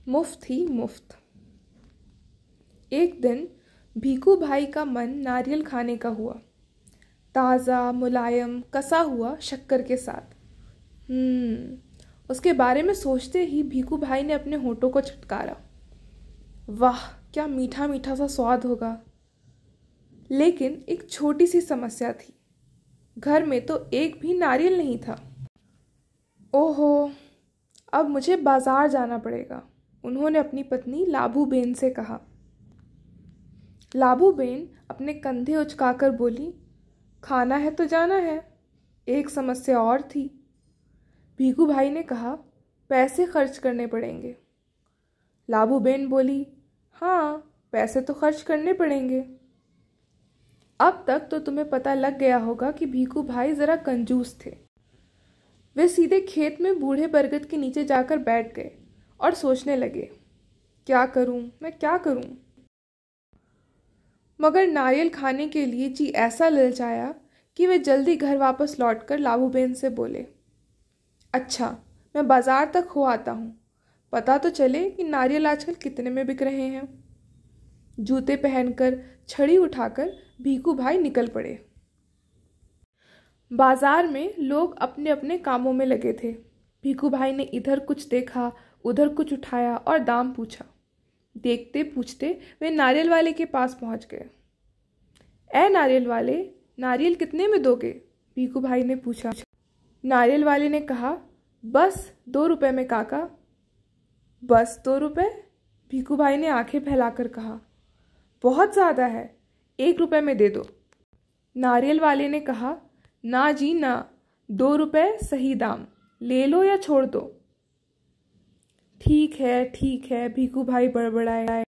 मुफ्त ही मुफ्त। एक दिन भीखू भाई का मन नारियल खाने का हुआ, ताज़ा मुलायम कसा हुआ शक्कर के साथ। उसके बारे में सोचते ही भीखू भाई ने अपने होठों को चटकारा। वाह, क्या मीठा मीठा सा स्वाद होगा। लेकिन एक छोटी सी समस्या थी, घर में तो एक भी नारियल नहीं था। ओहो, अब मुझे बाजार जाना पड़ेगा, उन्होंने अपनी पत्नी लाबू बेन से कहा। लाबू बेन अपने कंधे उचकाकर बोली, खाना है तो जाना है। एक समस्या और थी। भीखू भाई ने कहा, पैसे खर्च करने पड़ेंगे। लाबू बेन बोली, हाँ, पैसे तो खर्च करने पड़ेंगे। अब तक तो तुम्हें पता लग गया होगा कि भीखू भाई ज़रा कंजूस थे। वे सीधे खेत में बूढ़े बरगद के नीचे जाकर बैठ गए और सोचने लगे, क्या करूं, मैं क्या करूं। मगर नारियल खाने के लिए जी ऐसा ललचाया कि वे जल्दी घर वापस लौटकर लाबू बेन से बोले, अच्छा, मैं बाजार तक हो आता हूँ, पता तो चले कि नारियल आजकल कितने में बिक रहे हैं। जूते पहनकर छड़ी उठाकर भीखू भाई निकल पड़े। बाजार में लोग अपने अपने कामों में लगे थे। भीखू भाई ने इधर कुछ देखा, उधर कुछ उठाया और दाम पूछा। देखते पूछते वे नारियल वाले के पास पहुंच गए। ऐ नारियल वाले, नारियल कितने में दोगे? भीखू भाई ने पूछा। नारियल वाले ने कहा, बस 2 रुपए में काका। बस 2 रुपए? भीखू भाई ने आंखें फैलाकर कहा, बहुत ज़्यादा है, 1 रुपए में दे दो। नारियल वाले ने कहा, ना जी ना, 2 रुपए सही दाम, ले लो या छोड़ दो। ठीक है, भीखू भाई बड़बड़ाए।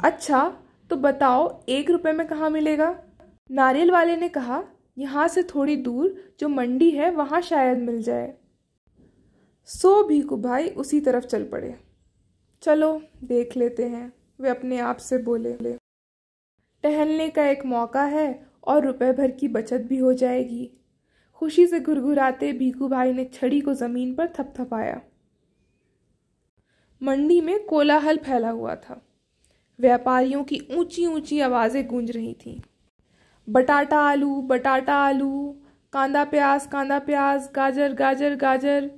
अच्छा, तो बताओ 1 रुपए में कहाँ मिलेगा? नारियल वाले ने कहा, यहाँ से थोड़ी दूर जो मंडी है वहाँ शायद मिल जाए। सो भीखू भाई उसी तरफ चल पड़े। चलो देख लेते हैं, वे अपने आप से बोले। टहलने का एक मौका है और रुपए भर की बचत भी हो जाएगी। खुशी से घुरघुराते भीखू भाई ने छड़ी को जमीन पर थपथपाया। मंडी में कोलाहल फैला हुआ था। व्यापारियों की ऊंची ऊंची आवाजें गूंज रही थीं। बटाटा आलू, बटाटा आलू, कांदा प्याज, गाजर गाजर गाजर,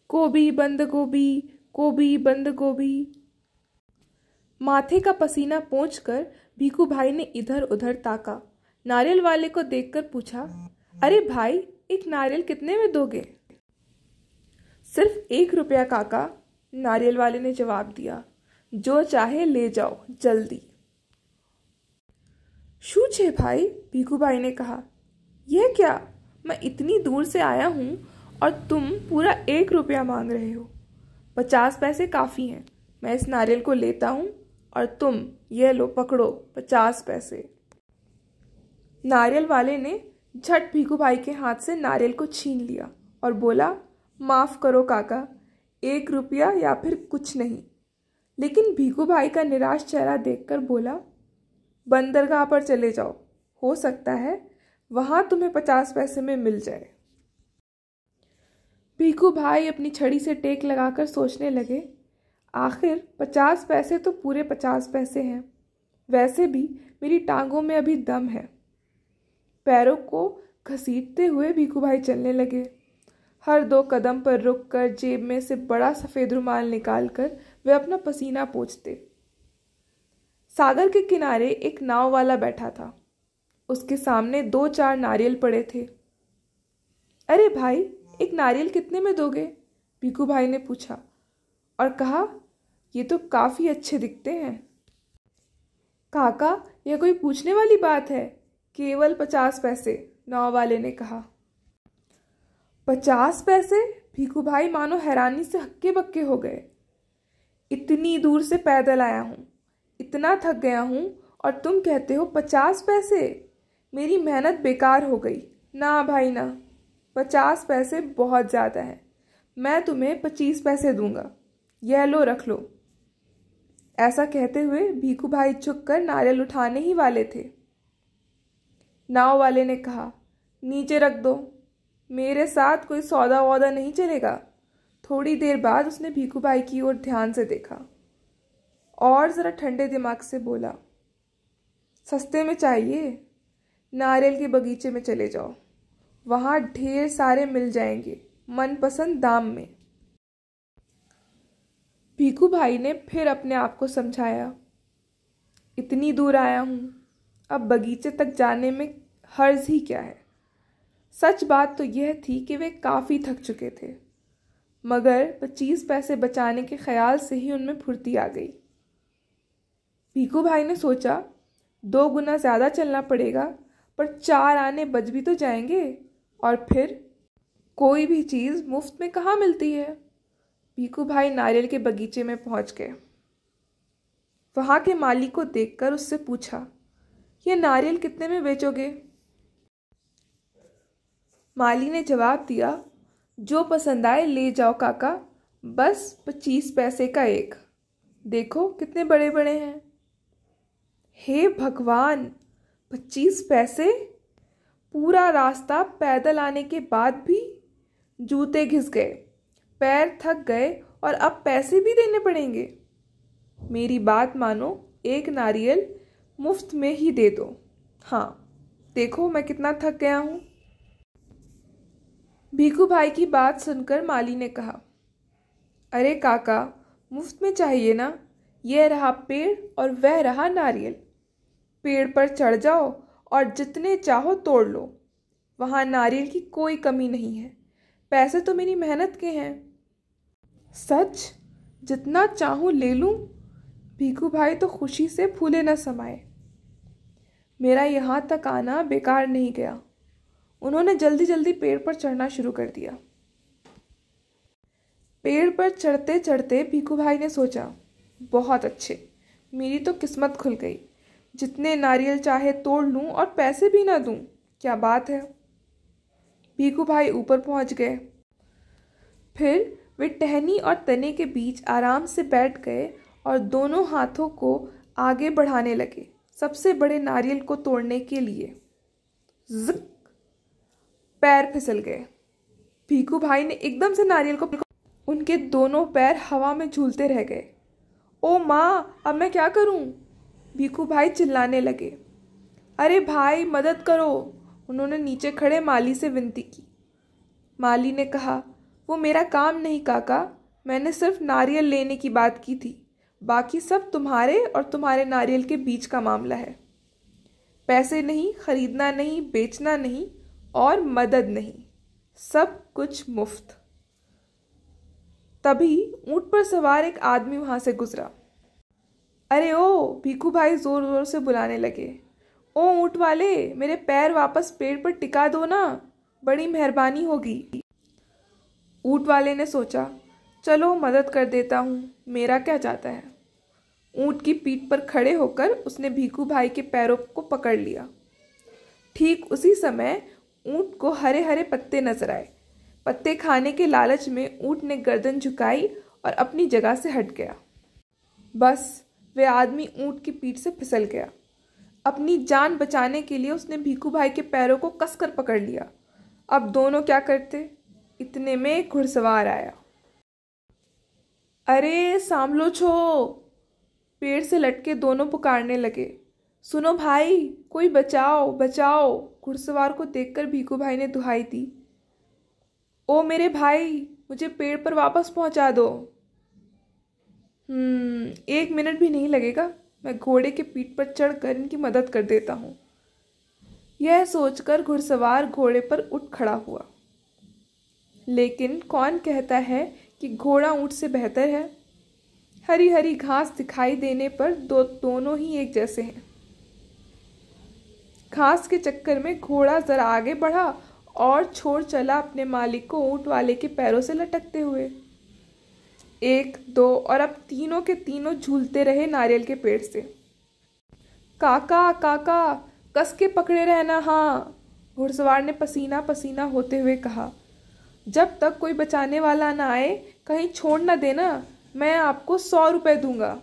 गोभी बंद गोभी, गोभी बंद गोभी। माथे का पसीना पोंछकर भीखू भाई ने इधर उधर ताका। नारियल वाले को देखकर पूछा, अरे भाई, एक नारियल कितने में दोगे? सिर्फ 1 रुपया काका, नारियल वाले ने जवाब दिया। जो चाहे ले जाओ, जल्दी। शूछे भाई, भीखू भाई ने कहा, यह क्या? मैं इतनी दूर से आया हूं और तुम पूरा 1 रुपया मांग रहे हो। 50 पैसे काफ़ी हैं, मैं इस नारियल को लेता हूं और तुम ये लो, पकड़ो 50 पैसे। नारियल वाले ने झट भीखू भाई के हाथ से नारियल को छीन लिया और बोला, माफ़ करो काका, 1 रुपया या फिर कुछ नहीं। लेकिन भीखू भाई का निराश चेहरा देखकर बोला, बंदरगाह पर चले जाओ, हो सकता है वहां तुम्हें 50 पैसे में मिल जाए। भीखू भाई अपनी छड़ी से टेक लगाकर सोचने लगे, आखिर 50 पैसे तो पूरे 50 पैसे हैं। वैसे भी मेरी टांगों में अभी दम है। पैरों को घसीटते हुए भीखू भाई चलने लगे। हर 2 कदम पर रुककर जेब में से बड़ा सफ़ेद रुमाल निकालकर वे अपना पसीना पोंछते। सागर के किनारे एक नाव वाला बैठा था। उसके सामने 2-4 नारियल पड़े थे। अरे भाई, एक नारियल कितने में दोगे? भीखू भाई ने पूछा और कहा, ये तो काफ़ी अच्छे दिखते हैं। काका, यह कोई पूछने वाली बात है, केवल 50 पैसे, नाव वाले ने कहा। 50 पैसे? भीखू भाई मानो हैरानी से हक्के बक्के हो गए। इतनी दूर से पैदल आया हूँ, इतना थक गया हूँ और तुम कहते हो 50 पैसे? मेरी मेहनत बेकार हो गई। ना भाई ना, 50 पैसे बहुत ज़्यादा है। मैं तुम्हें 25 पैसे दूंगा, यह लो, रख लो। ऐसा कहते हुए भीखू भाई झुककर नारियल उठाने ही वाले थे। नाव वाले ने कहा, नीचे रख दो, मेरे साथ कोई सौदा वौदा नहीं चलेगा, थोड़ी देर बाद उसने भीखू भाई की ओर ध्यान से देखा और ज़रा ठंडे दिमाग से बोला, सस्ते में चाहिए? नारियल के बगीचे में चले जाओ, वहाँ ढेर सारे मिल जाएंगे मनपसंद दाम में। भीखू भाई ने फिर अपने आप को समझाया, इतनी दूर आया हूँ, अब बगीचे तक जाने में हर्ज ही क्या है। सच बात तो यह थी कि वे काफ़ी थक चुके थे, मगर 25 पैसे बचाने के ख्याल से ही उनमें फुर्ती आ गई। भीखू भाई ने सोचा 2 गुना ज़्यादा चलना पड़ेगा, पर 4 आने बच भी तो जाएंगे, और फिर कोई भी चीज़ मुफ्त में कहाँ मिलती है। भीखू भाई नारियल के बगीचे में पहुँच गए। वहाँ के माली को देखकर उससे पूछा, ये नारियल कितने में बेचोगे? माली ने जवाब दिया, जो पसंद आए ले जाओ काका, बस 25 पैसे का एक। देखो कितने बड़े बड़े हैं। हे भगवान, 25 पैसे? पूरा रास्ता पैदल आने के बाद भी जूते घिस गए, पैर थक गए और अब पैसे भी देने पड़ेंगे। मेरी बात मानो, एक नारियल मुफ्त में ही दे दो। हाँ, देखो मैं कितना थक गया हूँ। भीखू भाई की बात सुनकर माली ने कहा, अरे काका, मुफ्त में चाहिए ना, यह रहा पेड़ और वह रहा नारियल। पेड़ पर चढ़ जाओ और जितने चाहो तोड़ लो, वहाँ नारियल की कोई कमी नहीं है। पैसे तो मेरी मेहनत के हैं। सच? जितना चाहूँ ले लूँ? भीखू भाई तो खुशी से फूले न समाये। मेरा यहाँ तक आना बेकार नहीं गया। उन्होंने जल्दी जल्दी पेड़ पर चढ़ना शुरू कर दिया। पेड़ पर चढ़ते चढ़ते भीखू भाई ने सोचा, बहुत अच्छे, मेरी तो किस्मत खुल गई। जितने नारियल चाहे तोड़ लूँ और पैसे भी ना दूँ, क्या बात है। भीखू भाई ऊपर पहुँच गए। फिर वे टहनी और तने के बीच आराम से बैठ गए और दोनों हाथों को आगे बढ़ाने लगे, सबसे बड़े नारियल को तोड़ने के लिए। ज़िक! पैर फिसल गए। भीखू भाई ने एकदम से नारियल को, उनके दोनों पैर हवा में झूलते रह गए। ओ माँ, अब मैं क्या करूँ? भीखू भाई चिल्लाने लगे। अरे भाई, मदद करो। उन्होंने नीचे खड़े माली से विनती की। माली ने कहा, वो मेरा काम नहीं काका, मैंने सिर्फ नारियल लेने की बात की थी। बाकी सब तुम्हारे और तुम्हारे नारियल के बीच का मामला है। पैसे नहीं, खरीदना नहीं, बेचना नहीं और मदद नहीं, सब कुछ मुफ्त। तभी ऊंट पर सवार एक आदमी वहां से गुजरा। अरे ओ, भीखू भाई जोर जोर से बुलाने लगे। ओ ऊंट वाले, मेरे पैर वापस पेड़ पर टिका दो ना, बड़ी मेहरबानी होगी। ऊंट वाले ने सोचा, चलो मदद कर देता हूँ, मेरा क्या जाता है। ऊंट की पीठ पर खड़े होकर उसने भीखू भाई के पैरों को पकड़ लिया। ठीक उसी समय ऊंट को हरे हरे पत्ते नजर आए। पत्ते खाने के लालच में ऊंट ने गर्दन झुकाई और अपनी जगह से हट गया। बस, वे आदमी ऊंट की पीठ से फिसल गया। अपनी जान बचाने के लिए उसने भीखू भाई के पैरों को कसकर पकड़ लिया। अब दोनों क्या करते? इतने में एक घुड़सवार आया। अरे सांभलो छो! पेड़ से लटके दोनों पुकारने लगे। सुनो भाई, कोई बचाओ बचाओ! घुड़सवार को देखकर भीखू भाई ने दुहाई दी। ओ मेरे भाई, मुझे पेड़ पर वापस पहुंचा दो। 1 मिनट भी नहीं लगेगा, मैं घोड़े के पीठ पर चढ़कर इनकी मदद कर देता हूँ। यह सोचकर घुड़सवार घोड़े पर उठ खड़ा हुआ। लेकिन कौन कहता है कि घोड़ा ऊंट से बेहतर है? हरी हरी घास दिखाई देने पर दोनों ही एक जैसे हैं। घास के चक्कर में घोड़ा जरा आगे बढ़ा और छोड़ चला अपने मालिक को ऊंट वाले के पैरों से लटकते हुए। 1, 2 और अब तीनों के तीनों झूलते रहे नारियल के पेड़ से। काका काका, कस के पकड़े रहना। हाँ, घुड़सवार ने पसीना पसीना होते हुए कहा। जब तक कोई बचाने वाला ना आए कहीं छोड़ ना देना, मैं आपको 100 रुपए दूंगा।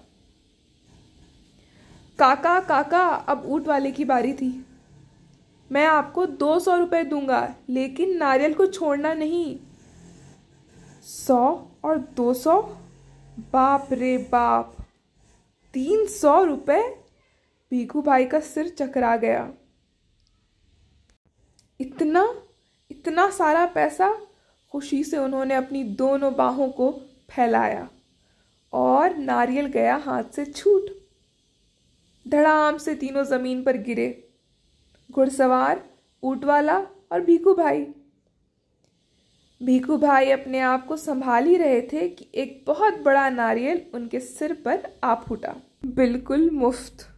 काका काका, अब ऊंट वाले की बारी थी। मैं आपको 200 रुपए दूंगा, लेकिन नारियल को छोड़ना नहीं। 100 और 200। बाप रे बाप, 300 रुपये। भीखू भाई का सिर चकरा गया। इतना इतना सारा पैसा! खुशी से उन्होंने अपनी दोनों बाहों को फैलाया और नारियल गया हाथ से छूट। धड़ाम से तीनों जमीन पर गिरे, घुड़सवार, ऊंटवाला और भीखू भाई। भीखू भाई अपने आप को संभाल ही रहे थे कि एक बहुत बड़ा नारियल उनके सिर पर आ फूटा, बिल्कुल मुफ्त।